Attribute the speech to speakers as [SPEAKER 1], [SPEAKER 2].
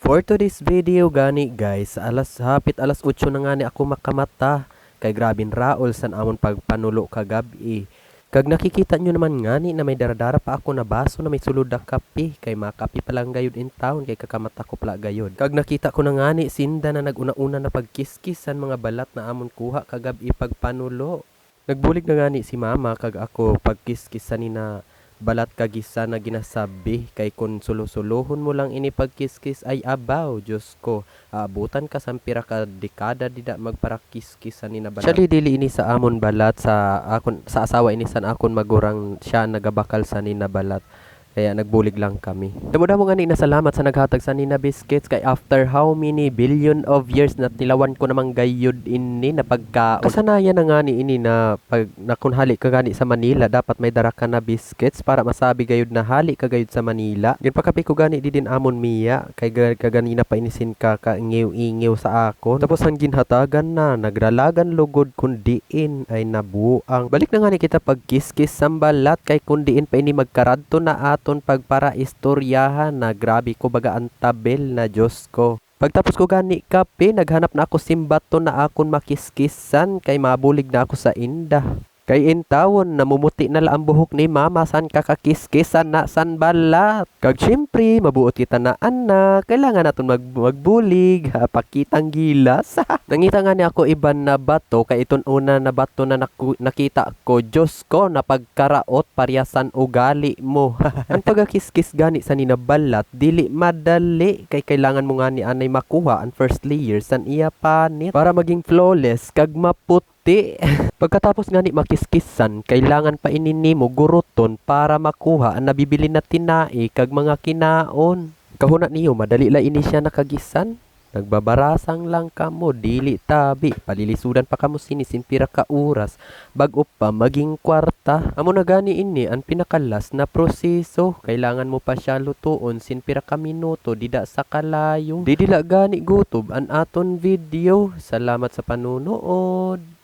[SPEAKER 1] For today's video gani guys, hapit alas 8 na nga ni ako makamata. Kay grabing raol san amon pagpanulo kagabi. Kag nakikita nyo naman ngani na may daradara pa ako na baso na may sulod na kape. Kay makape pa lang gayod in town kay kakamata ko pala gayod. Kag nakita ko na ngani sinda na naguna-una na pagkiskis san mga balat na amon kuha kagabi pagpanulo. Nagbulig na ngani si mama kag ako pagkiskis ni na balat kagisa na ginasabi kay kun sulusulohon mo lang ini pagkiskis ay abaw Diyos ko aabutan ka sampira ka dekada dida magparakiskis ni na balat. Siya dili ini sa amon balat sa akon sa asawa ini san akon magurang siya nagabakal sa ni na balat. Kaya nagbulig lang kami. Damo-damo nga ni na salamat sa naghatag sa Nina Biscuits kay after how many billion of years na tilawan ko namang gayud ini na pagkaon. Kasanayan na nga ni ini na pag nakunhali ka gani sa Manila dapat may dara ka na biscuits para masabi gayud na hali ka gayud sa Manila. Ginpakapi ko gani di din amon miya kay kaganina pa inisin ka ingiw-ingiw sa akon. Tapos ang ginhatagan na nagralagan lugod kundiin ay nabuang. Balik na nga ni kita pag kiskis sambalat kay kundiin pa ini magkaradto na aton pagpara istoryahan na grabe ko baga ang tabel na Diyos ko. Pagtapos ko gani kape, naghanap na ako simbato na akon makiskisan kay mabulig na ako sa inda. Kay intawon namumuti na la ang buhok ni mama san kakakiskisan na san balat. Kag syempre mabuot kita na anak, kailangan naton magbulig, pakitang gilas. Nangita nga ni ako iban na bato kay iton una na bato na nakita ko, Diyos ko na pagkaraot paryasan ugali mo. Ang pagakiskis gani sa ninabalat dili madali kay kailangan mo nga ni anay makuha ang first layer san iya panit para maging flawless kag maputi. Pagkatapos nga ni makiskisan, kailangan pa inini mo guruton para makuha ang nabibili na tinai kag mga kinaon. Kahuna niyo, madali la ini siya nakagisan. Nagbabarasang lang kamo, dili tabi. Palilisudan pa kamo sinisimpira ka oras. Bago pa maging kwarta. Amo na gani ini ang pinakalas na proseso. Kailangan mo pa siya lutuon sinpira ka minuto dida sa kalayo. Didila gani gutob an aton video. Salamat sa panunood.